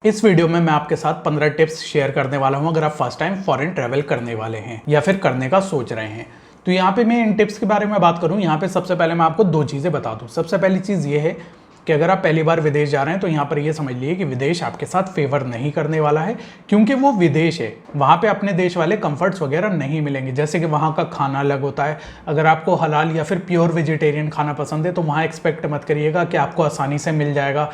इस वीडियो में मैं आपके साथ 15 टिप्स शेयर करने वाला हूं अगर आप फर्स्ट टाइम फॉरेन ट्रैवल करने वाले हैं या फिर करने का सोच रहे हैं। तो यहाँ पे मैं इन टिप्स के बारे में बात करूं, यहाँ पे सबसे पहले मैं आपको दो चीज़ें बता दूं। सबसे पहली चीज़ ये है कि अगर आप पहली बार विदेश जा रहे हैं तो यहाँ पर ये समझ लीजिए कि विदेश आपके साथ फेवर नहीं करने वाला है, क्योंकि वो विदेश है। वहाँ पे अपने देश वाले कंफर्ट्स वगैरह नहीं मिलेंगे, जैसे कि वहाँ का खाना अलग होता है। अगर आपको हलाल या फिर प्योर वेजिटेरियन खाना पसंद है तो वहाँ एक्सपेक्ट मत करिएगा कि आपको आसानी से मिल जाएगा।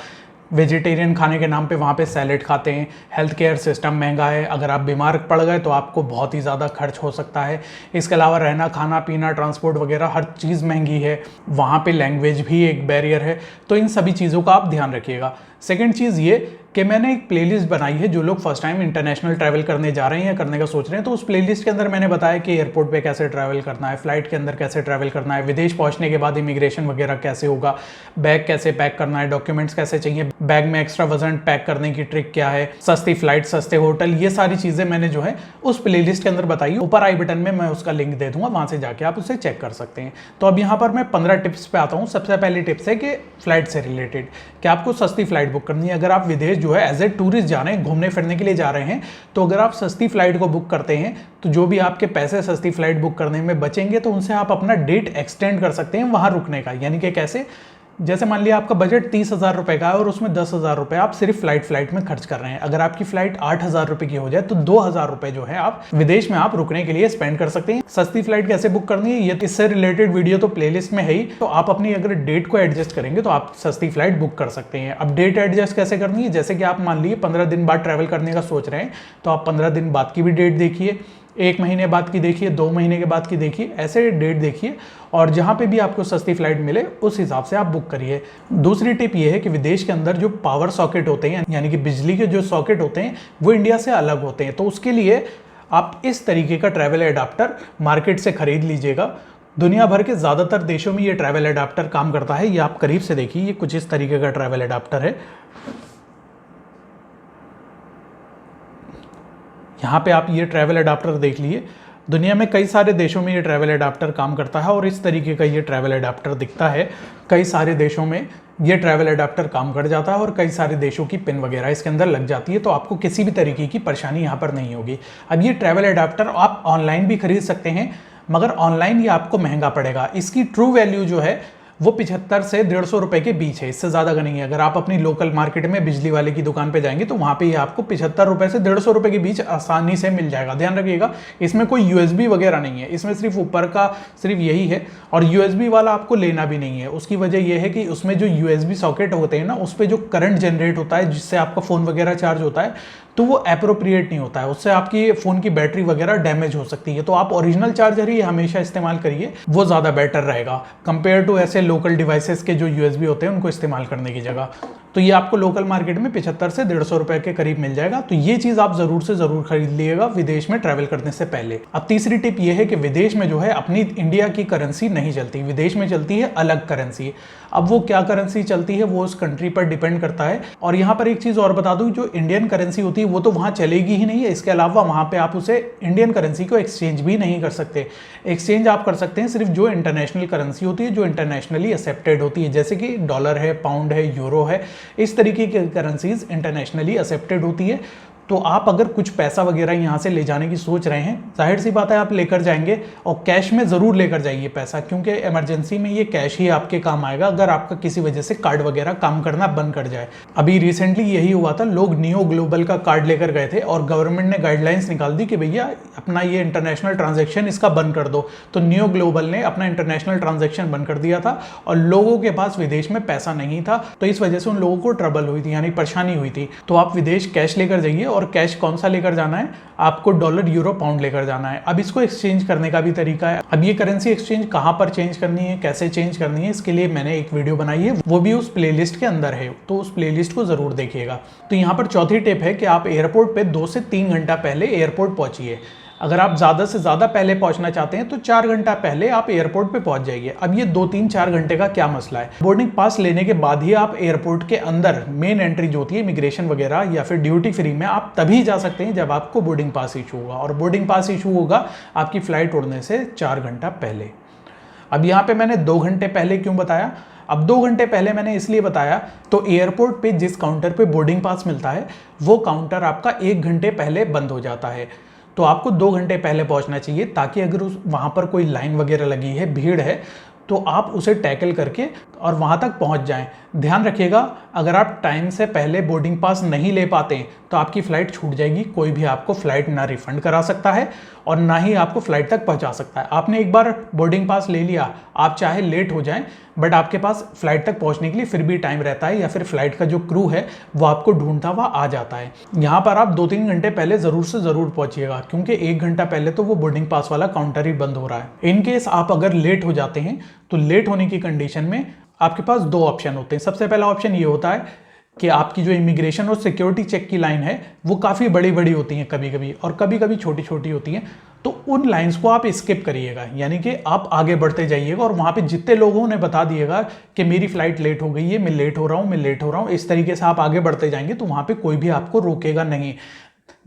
वेजिटेरियन खाने के नाम पे वहाँ पे सैलेड खाते हैं। हेल्थ केयर सिस्टम महंगा है, अगर आप बीमार पड़ गए तो आपको बहुत ही ज़्यादा खर्च हो सकता है। इसके अलावा रहना, खाना पीना, ट्रांसपोर्ट वगैरह हर चीज़ महंगी है। वहाँ पे लैंग्वेज भी एक बैरियर है, तो इन सभी चीज़ों का आप ध्यान रखिएगा। सेकेंड चीज़ ये कि मैंने एक प्लेलिस्ट बनाई है, जो लोग फर्स्ट टाइम इंटरनेशनल ट्रैवल करने जा रहे हैं या करने का सोच रहे हैं, तो उस प्लेलिस्ट के अंदर मैंने बताया कि एयरपोर्ट पे कैसे ट्रैवल करना है, फ्लाइट के अंदर कैसे ट्रैवल करना है, विदेश पहुंचने के बाद इमिग्रेशन वगैरह कैसे होगा, बैग कैसे पैक करना है, डॉक्यूमेंट्स कैसे चाहिए, बैग में एक्स्ट्रा वजन पैक करने की ट्रिक क्या है, सस्ती फ्लाइट, सस्ते होटल, ये सारी चीज़ें मैंने जो है उस प्लेलिस्ट के अंदर बताई। ऊपर आई बटन में मैं उसका लिंक दे दूंगा, वहाँ से जाके आप उसे चेक कर सकते हैं। तो अब यहाँ पर मैं 15 टिप्स पे आता हूँ। सबसे पहली टिप्स है कि फ्लाइट से रिलेटेड, कि आपको सस्ती फ्लाइट बुक करनी है। अगर आप विदेश जो है एज ए टूरिस्ट जा रहे हैं, घूमने फिरने के लिए जा रहे हैं, तो अगर आप सस्ती फ्लाइट को बुक करते हैं तो जो भी आपके पैसे सस्ती फ्लाइट बुक करने में बचेंगे तो उनसे आप अपना डेट एक्सटेंड कर सकते हैं वहां रुकने का। यानी कि कैसे, जैसे मान लिया आपका बजट 30,000 रुपए का है और उसमें 10,000 रुपए आप सिर्फ फ्लाइट में खर्च कर रहे हैं। अगर आपकी फ्लाइट 8,000 रुपए की हो जाए तो 2,000 रुपए जो है आप विदेश में आप रुकने के लिए स्पेंड कर सकते हैं। सस्ती फ्लाइट कैसे बुक करनी है, ये इससे रिलेटेड वीडियो तो प्लेलिस्ट में है ही, तो आप अपनी अगर डेट को एडजस्ट करेंगे तो आप सस्ती फ्लाइट बुक कर सकते हैं। अब डेट एडजस्ट कैसे करनी है, जैसे कि आप मान लीजिए 15 दिन बाद ट्रैवल करने का सोच रहे हैं, तो आप 15 दिन बाद की भी डेट देखिए, 1 महीने बाद की देखिए, 2 महीने के बाद की देखिए, ऐसे डेट देखिए और जहाँ पे भी आपको सस्ती फ्लाइट मिले उस हिसाब से आप बुक करिए। दूसरी टिप ये है कि विदेश के अंदर जो पावर सॉकेट होते हैं, यानी कि बिजली के जो सॉकेट होते हैं, वो इंडिया से अलग होते हैं। तो उसके लिए आप इस तरीके का ट्रैवल एडाप्टर मार्केट से खरीद लीजिएगा। दुनिया भर के ज़्यादातर देशों में ये ट्रैवल एडाप्टर काम करता है। ये आप करीब से देखिए, ये कुछ इस तरीके का ट्रैवल एडाप्टर है। यहाँ पे आप ये ट्रैवल एडाप्टर देख लिए। दुनिया में कई सारे देशों में ये ट्रैवल एडाप्टर काम करता है और इस तरीके का ये ट्रैवल एडाप्टर दिखता है। कई सारे देशों में ये ट्रैवल एडाप्टर काम कर जाता है और कई सारे देशों की पिन वगैरह इसके अंदर लग जाती है, तो आपको किसी भी तरीके की परेशानी यहाँ पर नहीं होगी। अब ये ट्रैवल एडाप्टर आप ऑनलाइन भी खरीद सकते हैं, मगर ऑनलाइन ये आपको महंगा पड़ेगा। इसकी ट्रू वैल्यू जो है वो 75 से 150 रुपए के बीच है, इससे ज़्यादा का नहीं है। अगर आप अपनी लोकल मार्केट में बिजली वाले की दुकान पे जाएंगे तो वहाँ पे ये आपको 75 रुपए से 150 रुपए के बीच आसानी से मिल जाएगा। ध्यान रखिएगा, इसमें कोई USB वगैरह नहीं है, इसमें सिर्फ ऊपर का सिर्फ यही है और USB वाला आपको लेना भी नहीं है। उसकी वजह यह है कि उसमें जो USB सॉकेट होते हैं ना, उस पर जो करंट जनरेट होता है जिससे आपका फ़ोन वगैरह चार्ज होता है, तो वो एप्रोप्रिएट नहीं होता है, उससे आपकी फ़ोन की बैटरी वगैरह डैमेज हो सकती है। तो आप ओरिजिनल चार्जर ही हमेशा इस्तेमाल करिए, वो ज़्यादा बेटर रहेगा कंपेयर टू ऐसे लोकल डिवाइसेस के जो USB होते हैं उनको इस्तेमाल करने की जगह। तो ये आपको लोकल मार्केट में 75 से 150 रुपए के करीब मिल जाएगा। तो ये चीज़ आप ज़रूर से ज़रूर खरीद लीजिएगा विदेश में ट्रैवल करने से पहले। अब तीसरी टिप ये है कि विदेश में जो है अपनी इंडिया की करेंसी नहीं चलती, विदेश में चलती है अलग करेंसी। अब वो क्या करेंसी चलती है वो उस कंट्री पर डिपेंड करता है। और यहाँ पर एक चीज़ और बता दूँ, जो इंडियन करेंसी होती है वो तो वहाँ चलेगी ही नहीं है। इसके अलावा वहाँ पे आप उसे इंडियन करेंसी को एक्सचेंज भी नहीं कर सकते। एक्सचेंज आप कर सकते हैं सिर्फ जो इंटरनेशनल करेंसी होती है, जो इंटरनेशनली एक्सेप्टेड होती है, जैसे कि डॉलर है, पाउंड है, यूरो है, इस तरीके की करेंसीज इंटरनेशनली एक्सेप्टेड होती है। तो आप अगर कुछ पैसा वगैरह यहाँ से ले जाने की सोच रहे हैं, जाहिर सी बात है आप लेकर जाएंगे और कैश में ज़रूर लेकर जाइए पैसा, क्योंकि इमरजेंसी में ये कैश ही आपके काम आएगा अगर आपका किसी वजह से कार्ड वगैरह काम करना बंद कर जाए। अभी रिसेंटली यही हुआ था, लोग नियो ग्लोबल का कार्ड लेकर गए थे और गवर्नमेंट ने गाइडलाइंस निकाल दी कि भैया अपना ये इंटरनेशनल ट्रांजेक्शन इसका बंद कर दो। तो नियो ग्लोबल ने अपना इंटरनेशनल ट्रांजेक्शन बंद कर दिया था और लोगों के पास विदेश में पैसा नहीं था, तो इस वजह से उन लोगों को ट्रबल हुई थी, यानी परेशानी हुई थी। तो आप विदेश कैश लेकर जाइए, और कैश कौन सा लेकर जाना है, आपको डॉलर, यूरो, पाउंड लेकर जाना है। अब इसको एक्सचेंज करने का भी तरीका है। अब ये करेंसी एक्सचेंज कहाँ पर चेंज करनी है, कैसे चेंज करनी है, इसके लिए मैंने एक वीडियो बनाई है, वो भी उस प्लेलिस्ट के अंदर है, तो उस प्लेलिस्ट को जरूर देखिएगा। तो यहाँ पर चौथी टिप है कि आप एयरपोर्ट पे 2 से 3 घंटा पहले एयरपोर्ट पहुंचिए। अगर आप ज़्यादा से ज़्यादा पहले पहुंचना चाहते हैं तो 4 घंटा पहले आप एयरपोर्ट पे पहुंच जाइए। अब ये 2-3-4 घंटे का क्या मसला है, बोर्डिंग पास लेने के बाद ही आप एयरपोर्ट के अंदर मेन एंट्री जो होती है इमिग्रेशन वगैरह या फिर ड्यूटी फ्री में, आप तभी जा सकते हैं जब आपको बोर्डिंग पास इशू होगा, और बोर्डिंग पास इशू होगा आपकी फ्लाइट उड़ने से 4 घंटा पहले। अब यहाँ पे मैंने 2 घंटे पहले क्यों बताया, अब 2 घंटे पहले मैंने इसलिए बताया, तो एयरपोर्ट पे जिस काउंटर पे बोर्डिंग पास मिलता है वो काउंटर आपका 1 घंटे पहले बंद हो जाता है। तो आपको 2 घंटे पहले पहुंचना चाहिए, ताकि अगर वहाँ पर कोई लाइन वगैरह लगी है, भीड़ है, तो आप उसे टैकल करके और वहाँ तक पहुँच जाएं। ध्यान रखिएगा, अगर आप टाइम से पहले बोर्डिंग पास नहीं ले पाते हैं तो आपकी फ़्लाइट छूट जाएगी। कोई भी आपको फ़्लाइट ना रिफ़ंड करा सकता है और ना ही आपको फ़्लाइट तक पहुँचा सकता है। आपने एक बार बोर्डिंग पास ले लिया, आप चाहे लेट हो जाएं, बट आपके पास फ़्लाइट तक पहुँचने के लिए फिर भी टाइम रहता है, या फिर फ़्लाइट का जो क्रू है वो आपको ढूंढता हुआ आ जाता है। यहाँ पर आप 2-3 घंटे पहले ज़रूर से ज़रूर पहुँचिएगा, क्योंकि 1 घंटा पहले तो वो बोर्डिंग पास वाला काउंटर ही बंद हो रहा है। इन केस आप अगर लेट हो जाते हैं तो लेट होने की कंडीशन में आपके पास 2 ऑप्शन होते हैं। सबसे पहला ऑप्शन ये होता है कि आपकी जो इमिग्रेशन और सिक्योरिटी चेक की लाइन है वो काफ़ी बड़ी बड़ी होती हैं कभी कभी, और कभी कभी छोटी छोटी होती हैं। तो उन लाइंस को आप स्किप करिएगा, यानी कि आप आगे बढ़ते जाइएगा और वहाँ पे जितने लोगों ने बता दिएगा कि मेरी फ्लाइट लेट हो गई है, मैं लेट हो रहा हूँ, मैं लेट हो रहा हूँ, इस तरीके से आप आगे बढ़ते जाएंगे तो वहाँ पे कोई भी आपको रोकेगा नहीं।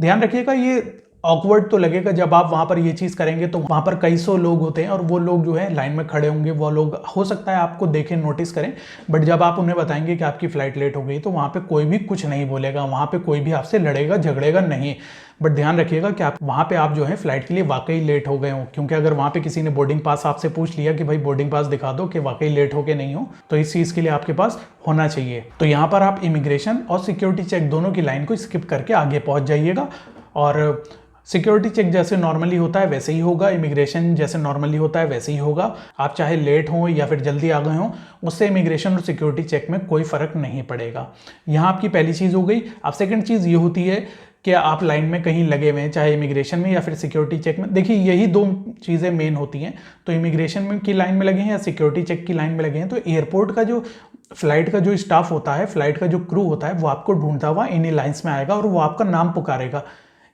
ध्यान रखिएगा, ये ऑकवर्ड तो लगेगा जब आप वहाँ पर ये चीज़ करेंगे, तो वहाँ पर कई सौ लोग होते हैं और वो लोग जो है लाइन में खड़े होंगे, वो लोग हो सकता है आपको देखें, नोटिस करें, बट जब आप उन्हें बताएंगे कि आपकी फ़्लाइट लेट हो गई तो वहाँ पे कोई भी कुछ नहीं बोलेगा, वहाँ पे कोई भी आपसे लड़ेगा झगड़ेगा नहीं। बट ध्यान रखिएगा कि आप वहाँ पे आप जो है फ्लाइट के लिए वाकई लेट हो गए हो, क्योंकि अगर वहाँ पे किसी ने बोर्डिंग पास आपसे पूछ लिया कि भाई बोर्डिंग पास दिखा दो कि वाकई लेट हो के नहीं हो, तो इस चीज़ के लिए आपके पास होना चाहिए। तो यहाँ पर आप इमिग्रेशन और सिक्योरिटी चेक दोनों की लाइन को स्किप करके आगे पहुँच जाइएगा, और सिक्योरिटी चेक जैसे नॉर्मली होता है वैसे ही होगा, इमिग्रेशन जैसे नॉर्मली होता है वैसे ही होगा। आप चाहे लेट हों या फिर जल्दी आ गए हों, उससे इमिग्रेशन और सिक्योरिटी चेक में कोई फ़र्क नहीं पड़ेगा। यहाँ आपकी पहली चीज़ हो गई। अब सेकंड चीज़ ये होती है कि आप लाइन में कहीं लगे हुए हैं, चाहे इमिग्रेशन में या फिर सिक्योरिटी चेक में। देखिए, यही 2 चीज़ें मेन होती हैं। तो इमिग्रेशन में की लाइन में लगे हैं या सिक्योरिटी चेक की लाइन में लगे हैं, तो एयरपोर्ट का जो फ्लाइट का जो स्टाफ होता है, फ्लाइट का जो क्रू होता है, वो आपको ढूंढता हुआ इन्हीं लाइन्स में आएगा और वो आपका नाम पुकारेगा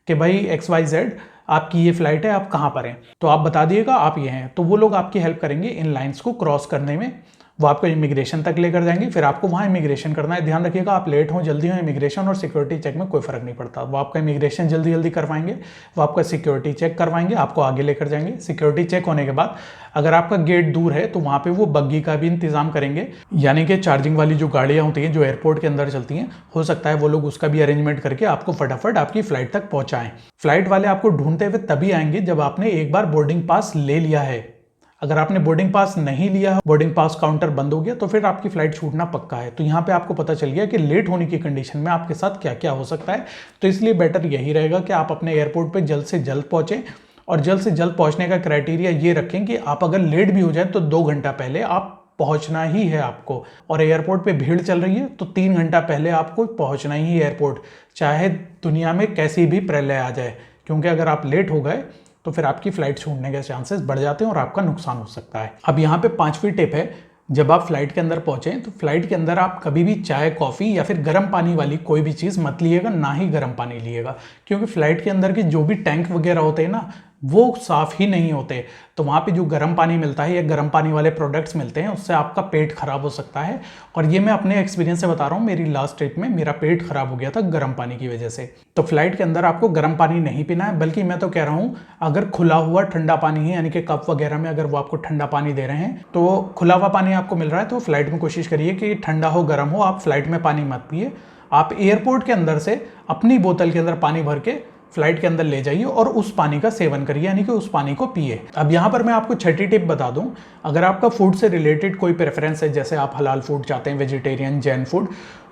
कि भाई XYZ आपकी ये फ्लाइट है, आप कहाँ पर हैं, तो आप बता दिएगा आप ये हैं। तो वो लोग आपकी हेल्प करेंगे इन लाइंस को क्रॉस करने में, वो आपको इमिग्रेशन तक लेकर जाएंगे, फिर आपको वहाँ इमिग्रेशन करना है। ध्यान रखिएगा, आप लेट हो जल्दी हो, इमिग्रेशन और सिक्योरिटी चेक में कोई फ़र्क नहीं पड़ता। वो आपका इमिग्रेशन जल्दी जल्दी करवाएंगे, वो आपका सिक्योरिटी चेक करवाएंगे, आपको आगे लेकर जाएंगे। सिक्योरिटी चेक होने के बाद अगर आपका गेट दूर है तो वहाँ पे वो बग्गी का भी इंतजाम करेंगे, यानी कि चार्जिंग वाली जो गाड़ियाँ होती हैं जो एयरपोर्ट के अंदर चलती हैं, हो सकता है वो लोग उसका भी अरेंजमेंट करके आपको फटाफट आपकी फ्लाइट तक पहुँचाएं। फ्लाइट वाले आपको ढूंढते हुए तभी आएंगे जब आपने एक बार बोर्डिंग पास ले लिया है। अगर आपने बोर्डिंग पास नहीं लिया, बोर्डिंग पास काउंटर बंद हो गया, तो फिर आपकी फ्लाइट छूटना पक्का है। तो यहाँ पे आपको पता चल गया कि लेट होने की कंडीशन में आपके साथ क्या क्या हो सकता है। तो इसलिए बेटर यही रहेगा कि आप अपने एयरपोर्ट पे जल्द से जल्द पहुँचें, और जल्द से जल्द पहुँचने का क्राइटेरिया ये रखें कि आप अगर लेट भी हो जाए तो 2 घंटा पहले आप पहुँचना ही है आपको। और एयरपोर्ट पे भीड़ चल रही है तो 3 घंटा पहले आपको पहुँचना ही एयरपोर्ट, चाहे दुनिया में कैसी भी प्रलय आ जाए, क्योंकि अगर आप लेट हो गए तो फिर आपकी फ्लाइट छूटने के चांसेस बढ़ जाते हैं और आपका नुकसान हो सकता है। अब यहाँ पे 5वीं टिप है, जब आप फ्लाइट के अंदर पहुँचें तो फ्लाइट के अंदर आप कभी भी चाय, कॉफ़ी या फिर गर्म पानी वाली कोई भी चीज़ मत लिएगा, ना ही गर्म पानी लिएगा, क्योंकि फ्लाइट के अंदर के जो भी टैंक वगैरह होते हैं ना, वो साफ़ ही नहीं होते। तो वहाँ पे जो गर्म पानी मिलता है या गर्म पानी वाले प्रोडक्ट्स मिलते हैं, उससे आपका पेट खराब हो सकता है। और ये मैं अपने एक्सपीरियंस से बता रहा हूँ, मेरी लास्ट ट्रिप में मेरा पेट खराब हो गया था गर्म पानी की वजह से। तो फ्लाइट के अंदर आपको गर्म पानी नहीं पीना है, बल्कि मैं तो कह रहा हूँ अगर खुला हुआ ठंडा पानी है, यानी कि कप वगैरह में अगर वो आपको ठंडा पानी दे रहे हैं, तो खुला हुआ पानी आपको मिल रहा है, तो फ्लाइट में कोशिश करिए कि ठंडा हो गर्म हो, आप फ्लाइट में पानी मत पिए। आप एयरपोर्ट के अंदर से अपनी बोतल के अंदर पानी भर के फ्लाइट के अंदर ले जाइए और उस पानी का सेवन करिए, यानी कि उस पानी को पिए। अब यहाँ पर मैं आपको 6ठी टिप बता दूं, अगर आपका फूड से रिलेटेड कोई प्रेफरेंस है, जैसे आप हलाल फूड चाहते हैं, वेजिटेरियन, जैन फूड,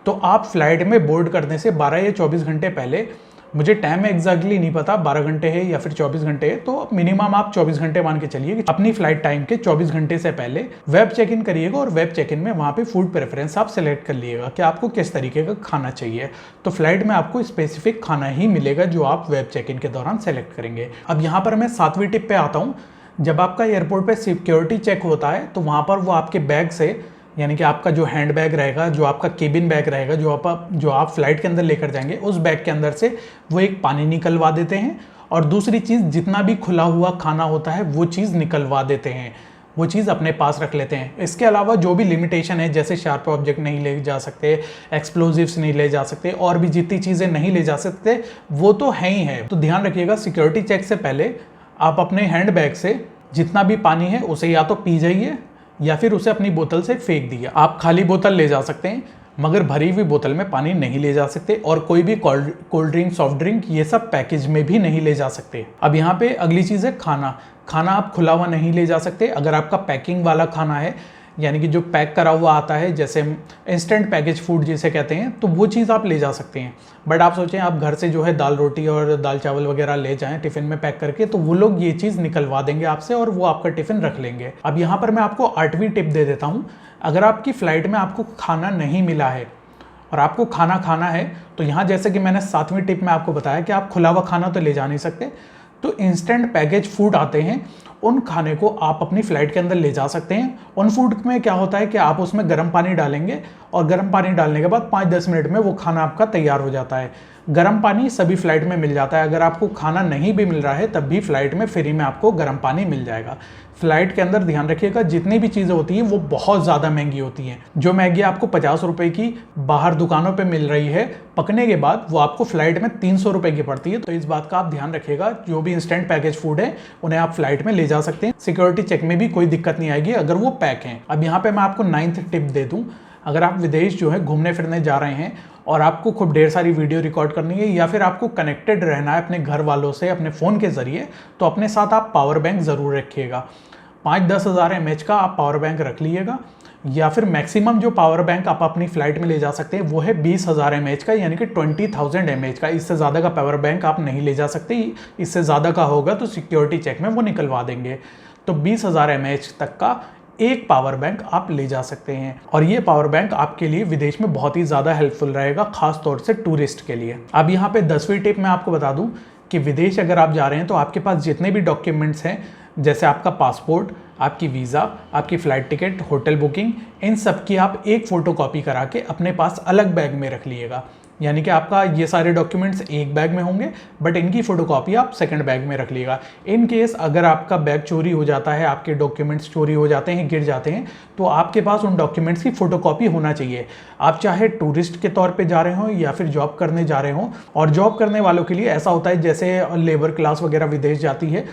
तो आप फ्लाइट में बोर्ड करने से 12 या 24 घंटे पहले, मुझे टाइम एग्जैक्टली नहीं पता 12 घंटे है या फिर 24 घंटे है, तो मिनिमम आप 24 घंटे मान के चलिए कि अपनी फ्लाइट टाइम के 24 घंटे से पहले वेब चेक इन करिएगा, और वेब चेक इन में वहाँ पे फूड प्रेफरेंस आप सेलेक्ट कर लिएगा कि आपको किस तरीके का खाना चाहिए। तो फ्लाइट में आपको स्पेसिफिक खाना ही मिलेगा जो आप वेब चेक इन के दौरान सेलेक्ट करेंगे। अब यहाँ पर मैं 7वीं टिप पे आता हूँ। जब आपका एयरपोर्ट पर सिक्योरिटी चेक होता है तो वहाँ पर वो आपके बैग से, यानी कि आपका जो हैंड बैग रहेगा, जो आपका केबिन बैग रहेगा, जो आप फ्लाइट के अंदर लेकर जाएंगे, उस बैग के अंदर से वो एक पानी निकलवा देते हैं, और दूसरी चीज़ जितना भी खुला हुआ खाना होता है वो चीज़ निकलवा देते हैं, वो चीज़ अपने पास रख लेते हैं। इसके अलावा जो भी लिमिटेशन है, जैसे शार्प ऑब्जेक्ट नहीं ले जा सकते, एक्सप्लोजिव्स नहीं ले जा सकते, और भी जितनी चीज़ें नहीं ले जा सकते वो तो है ही है। तो ध्यान रखिएगा, सिक्योरिटी चेक से पहले आप अपने हैंड बैग से जितना भी पानी है उसे या तो पी जाइए, या फिर उसे अपनी बोतल से फेंक दिया। आप खाली बोतल ले जा सकते हैं मगर भरी हुई बोतल में पानी नहीं ले जा सकते, और कोई भी कोल्ड ड्रिंक, सॉफ्ट ड्रिंक ये सब पैकेज में भी नहीं ले जा सकते। अब यहाँ पे अगली चीज़ है खाना। खाना आप खुला हुआ नहीं ले जा सकते। अगर आपका पैकिंग वाला खाना है, यानी कि जो पैक करा हुआ आता है, जैसे इंस्टेंट पैकेज फूड जिसे कहते हैं, तो वो चीज़ आप ले जा सकते हैं। बट आप सोचें आप घर से जो है दाल रोटी और दाल चावल वगैरह ले जाएं टिफ़िन में पैक करके, तो वो लोग ये चीज़ निकलवा देंगे आपसे और वो आपका टिफ़िन रख लेंगे। अब यहाँ पर मैं आपको 8वीं टिप दे देता हूँ। अगर आपकी फ़्लाइट में आपको खाना नहीं मिला है और आपको खाना खाना है, तो यहाँ जैसे कि मैंने 7वीं टिप में आपको बताया कि आप खुला हुआ खाना तो ले जा नहीं सकते, तो इंस्टेंट पैकेज फूड आते हैं, उन खाने को आप अपनी फ़्लाइट के अंदर ले जा सकते हैं। उन फूड में क्या होता है कि आप उसमें गर्म पानी डालेंगे और गर्म पानी डालने के बाद 5-10 मिनट में वो खाना आपका तैयार हो जाता है। गर्म पानी सभी फ़्लाइट में मिल जाता है। अगर आपको खाना नहीं भी मिल रहा है तब भी फ़्लाइट में फ्री में आपको गर्म पानी मिल जाएगा। फ़्लाइट के अंदर ध्यान रखिएगा, जितनी भी चीज़ें होती हैं वो बहुत ज़्यादा महंगी होती हैं। जो मैगी आपको 50 रुपये की बाहर दुकानों पे मिल रही है, पकने के बाद वो आपको फ़्लाइट में 300 रुपये की पड़ती है। तो इस बात का आप ध्यान रखिएगा। जो भी इंस्टेंट पैकेज फूड है उन्हें आप फ़्लाइट में ले जा सकते हैं। सिक्योरिटी चेक में भी कोई दिक्कत नहीं आएगी अगर वो पैक हैं। अब यहाँ पर मैं आपको 9th टिप दे दूँ। अगर आप विदेश जो है घूमने फिरने जा रहे हैं और आपको खूब ढेर सारी वीडियो रिकॉर्ड करनी है या फिर आपको कनेक्टेड रहना है अपने घर वालों से अपने फ़ोन के ज़रिए, तो अपने साथ आप पावर बैंक ज़रूर रखिएगा। 5-10 हज़ार mAh का आप पावर बैंक रख लीजिएगा, या फिर मैक्सिमम जो पावर बैंक आप अपनी फ़्लाइट में ले जा सकते हैं वो है 20,000 mAh का, यानी कि 20,000 mAh का। इससे ज़्यादा का पावर बैंक आप नहीं ले जा सकते। इससे ज़्यादा का होगा तो सिक्योरिटी चेक में वो निकलवा देंगे। तो 20,000 mAh तक का एक पावर बैंक आप ले जा सकते हैं, और ये पावर बैंक आपके लिए विदेश में बहुत ही ज़्यादा हेल्पफुल रहेगा, खास तौर से टूरिस्ट के लिए। अब यहाँ पे 10वीं टिप मैं आपको बता दूँ कि विदेश अगर आप जा रहे हैं तो आपके पास जितने भी डॉक्यूमेंट्स हैं, जैसे आपका पासपोर्ट, आपकी वीज़ा, आपकी फ़्लाइट टिकट, होटल बुकिंग, इन सब की आप एक फ़ोटोकॉपी करा के अपने पास अलग बैग में रख लीजिएगा। यानी कि आपका ये सारे डॉक्यूमेंट्स एक बैग में होंगे, बट इनकी फ़ोटोकॉपी आप सेकंड बैग में रख लीजिएगा। इन केस अगर आपका बैग चोरी हो जाता है, आपके डॉक्यूमेंट्स चोरी हो जाते हैं, गिर जाते हैं, तो आपके पास उन डॉक्यूमेंट्स की फ़ोटोकॉपी होना चाहिए। आप चाहे टूरिस्ट के तौर पे जा रहे हो या फिर जॉब करने जा रहे हो। और जॉब करने वालों के लिए ऐसा होता है, जैसे लेबर क्लास वगैरह विदेश जाती है,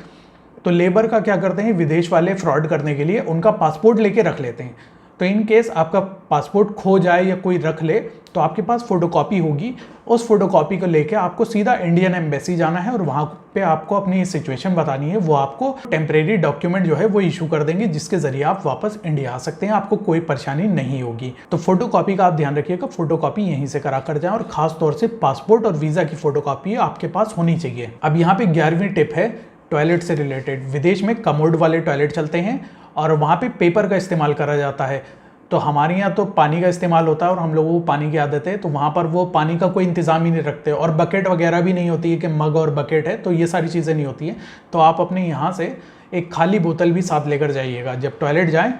तो लेबर का क्या करते हैं विदेश वाले, फ्रॉड करने के लिए उनका पासपोर्ट लेके रख लेते हैं। तो इन केस आपका पासपोर्ट खो जाए या कोई रख ले, तो आपके पास फ़ोटोकॉपी होगी। उस फोटोकॉपी को लेके आपको सीधा इंडियन एम्बेसी जाना है और वहाँ पे आपको अपनी सिचुएशन बतानी है। वो आपको टेम्परेरी डॉक्यूमेंट जो है वो इशू कर देंगे, जिसके जरिए आप वापस इंडिया आ सकते हैं। आपको कोई परेशानी नहीं होगी। तो फोटोकॉपी का आप ध्यान रखिएगा, फोटोकॉपी यहीं से करा कर जाएं, और खास तौर से पासपोर्ट और वीज़ा की फोटोकॉपी आपके पास होनी चाहिए। अब यहाँ पे 11वीं टिप है टॉयलेट से रिलेटेड। विदेश में कमोड वाले टॉयलेट चलते हैं और वहाँ पे पेपर का इस्तेमाल करा जाता है। तो हमारे यहाँ तो पानी का इस्तेमाल होता है और हम लोगों को पानी की आदत है, तो वहाँ पर वो पानी का कोई इंतज़ाम ही नहीं रखते, और बकेट वगैरह भी नहीं होती है कि मग और बकेट है, तो ये सारी चीज़ें नहीं होती हैं। तो आप अपने यहाँ से एक खाली बोतल भी साथ लेकर जाइएगा। जब टॉयलेट जाएँ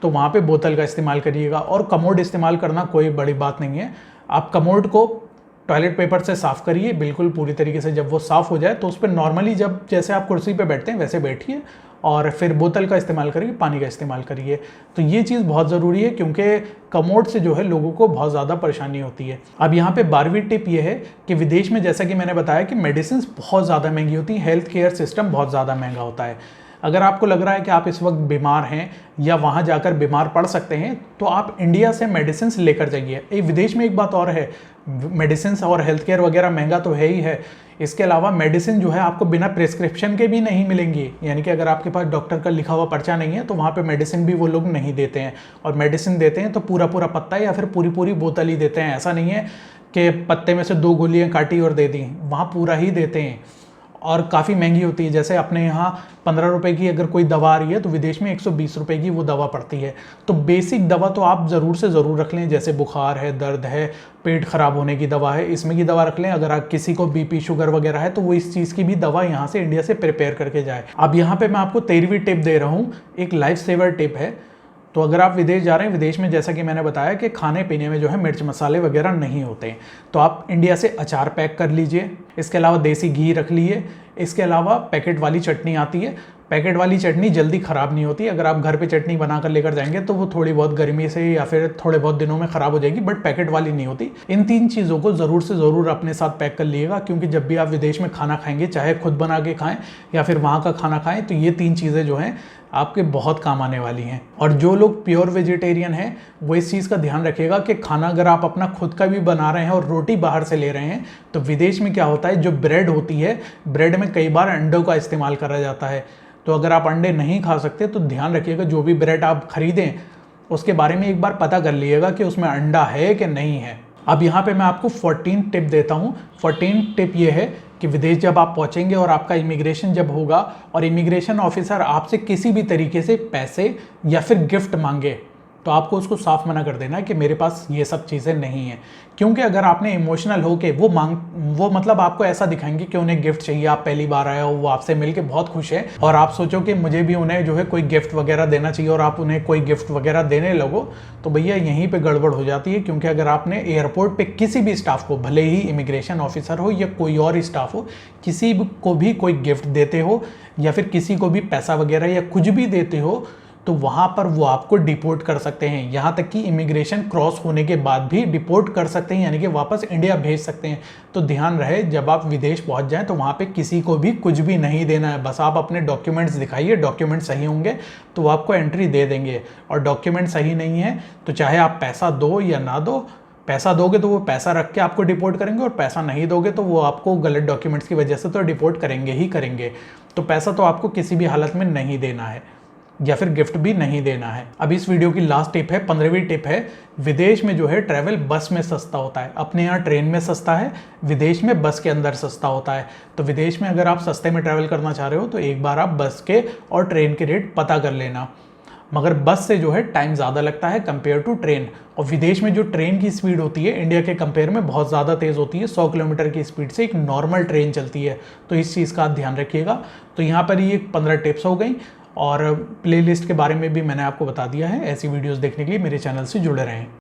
तो वहाँ पे बोतल का इस्तेमाल करिएगा। और कमोड इस्तेमाल करना कोई बड़ी बात नहीं है। आप कमोड को टॉयलेट पेपर से साफ़ करिए बिल्कुल पूरी तरीके से। जब वो साफ़ हो जाए तो उस पर नॉर्मली जब जैसे आप कुर्सी पे बैठते हैं वैसे बैठिए, और फिर बोतल का इस्तेमाल करिए, पानी का इस्तेमाल करिए। तो ये चीज़ बहुत ज़रूरी है, क्योंकि कमोड से जो है लोगों को बहुत ज़्यादा परेशानी होती है। अब यहाँ पे 12वीं टिप ये है कि विदेश में जैसा कि मैंने बताया कि मेडिसिन बहुत ज़्यादा महंगी होती हैं, हेल्थ केयर सिस्टम बहुत ज़्यादा महंगा होता है। अगर आपको लग रहा है कि आप इस वक्त बीमार हैं या वहाँ जाकर बीमार पड़ सकते हैं, तो आप इंडिया से मेडिसिन लेकर जाइए। विदेश में एक बात और है, मेडिसिन और हेल्थ केयर वगैरह महंगा तो है ही है, इसके अलावा मेडिसिन जो है आपको बिना प्रिस्क्रिप्शन के भी नहीं मिलेंगी। यानी कि अगर आपके पास डॉक्टर का लिखा हुआ पर्चा नहीं है तो वहाँ पे मेडिसिन भी वो लोग नहीं देते हैं, और मेडिसिन देते हैं तो पूरा पूरा पत्ता या फिर पूरी पूरी बोतल ही देते हैं। ऐसा नहीं है कि पत्ते में से 2 गोलियाँ काटी और दे दी, वहाँ पूरा ही देते हैं, और काफ़ी महंगी होती है। जैसे अपने यहाँ 15 रुपए की अगर कोई दवा आ रही है तो विदेश में 120 रुपए की वो दवा पड़ती है। तो बेसिक दवा तो आप ज़रूर से ज़रूर रख लें, जैसे बुखार है, दर्द है, पेट खराब होने की दवा है, इसमें की दवा रख लें। अगर आप किसी को बीपी शुगर वगैरह है तो वो इस चीज़ की भी दवा यहाँ से इंडिया से प्रिपेयर करके जाए। अब यहाँ पर मैं आपको 13वीं टिप दे रहा हूँ, एक लाइफ सेवर टिप है। तो अगर आप विदेश जा रहे हैं, विदेश में जैसा कि मैंने बताया कि खाने पीने में जो है मिर्च मसाले वगैरह नहीं होते हैं, तो आप इंडिया से अचार पैक कर लीजिए। इसके अलावा देसी घी रख लीजिए। इसके अलावा पैकेट वाली चटनी आती है, पैकेट वाली चटनी जल्दी ख़राब नहीं होती। अगर आप घर पे चटनी बना कर लेकर जाएंगे तो वो थोड़ी बहुत गर्मी से या फिर थोड़े बहुत दिनों में ख़राब हो जाएगी, बट पैकेट वाली नहीं होती। इन 3 चीज़ों को ज़रूर से ज़रूर अपने साथ पैक कर लिएगा, क्योंकि जब भी आप विदेश में खाना खाएंगे, चाहे खुद बना के खाएं या फिर वहाँ का खाना खाएं, तो ये 3 चीज़ें जो हैं आपके बहुत काम आने वाली हैं। और जो लोग प्योर वेजिटेरियन हैं वो इस चीज़ का ध्यान रखिएगा कि खाना अगर आप अपना खुद का भी बना रहे हैं और रोटी बाहर से ले रहे हैं, तो विदेश में क्या होता है, जो ब्रेड होती है, ब्रेड में कई बार अंडों का इस्तेमाल करा जाता है। तो अगर आप अंडे नहीं खा सकते तो ध्यान रखिएगा जो भी ब्रेड आप खरीदें उसके बारे में एक बार पता कर लीजिएगा कि उसमें अंडा है कि नहीं है। अब यहाँ पे मैं आपको 14 टिप देता हूँ। 14 टिप ये है कि विदेश जब आप पहुँचेंगे और आपका इमिग्रेशन जब होगा और इमिग्रेशन ऑफिसर आपसे किसी भी तरीके से पैसे या फिर गिफ्ट मांगे, तो आपको उसको साफ मना कर देना है कि मेरे पास ये सब चीज़ें नहीं हैं। क्योंकि अगर आपने इमोशनल हो के वो मतलब आपको ऐसा दिखाएंगे कि उन्हें गिफ्ट चाहिए, आप पहली बार आए हो, वो आपसे मिलके बहुत खुश है और आप सोचो कि मुझे भी उन्हें जो है कोई गिफ्ट वगैरह देना चाहिए और आप उन्हें कोई गिफ्ट वगैरह देने लगो, तो भैया यहीं पे गड़बड़ हो जाती है। क्योंकि अगर आपने एयरपोर्ट पे किसी भी स्टाफ को, भले ही इमिग्रेशन ऑफिसर हो या कोई और स्टाफ हो, किसी को भी कोई गिफ्ट देते हो या फिर किसी को भी पैसा वगैरह या कुछ भी देते हो, तो वहाँ पर वो आपको डिपोर्ट कर सकते हैं। यहाँ तक कि इमिग्रेशन क्रॉस होने के बाद भी डिपोर्ट कर सकते हैं, यानी कि वापस इंडिया भेज सकते हैं। तो ध्यान रहे, जब आप विदेश पहुँच जाएं तो वहाँ पे किसी को भी कुछ भी नहीं देना है। बस आप अपने डॉक्यूमेंट्स दिखाइए, डॉक्यूमेंट सही होंगे तो वो आपको एंट्री दे देंगे, और डॉक्यूमेंट सही नहीं है तो चाहे आप पैसा दो या ना दो, पैसा दोगे तो वो पैसा रख के आपको डिपोर्ट करेंगे और पैसा नहीं दोगे तो वो आपको गलत डॉक्यूमेंट्स की वजह से तो डिपोर्ट करेंगे ही करेंगे। तो पैसा तो आपको किसी भी हालत में नहीं देना है या फिर गिफ्ट भी नहीं देना है। अब इस वीडियो की लास्ट टिप है, 15वीं टिप है। विदेश में जो है ट्रैवल बस में सस्ता होता है। अपने यहाँ ट्रेन में सस्ता है, विदेश में बस के अंदर सस्ता होता है। तो विदेश में अगर आप सस्ते में ट्रैवल करना चाह रहे हो तो एक बार आप बस के और ट्रेन के रेट पता कर लेना। मगर बस से जो है टाइम ज़्यादा लगता है कंपेयर टू ट्रेन, और विदेश में जो ट्रेन की स्पीड होती है इंडिया के कंपेयर में बहुत ज़्यादा तेज़ होती है। 100 किलोमीटर की स्पीड से एक नॉर्मल ट्रेन चलती है। तो इस चीज़ का आप ध्यान रखिएगा। तो यहाँ पर ये 15 टिप्स हो गई, और प्लेलिस्ट के बारे में भी मैंने आपको बता दिया है। ऐसी वीडियोस देखने के लिए मेरे चैनल से जुड़े रहें।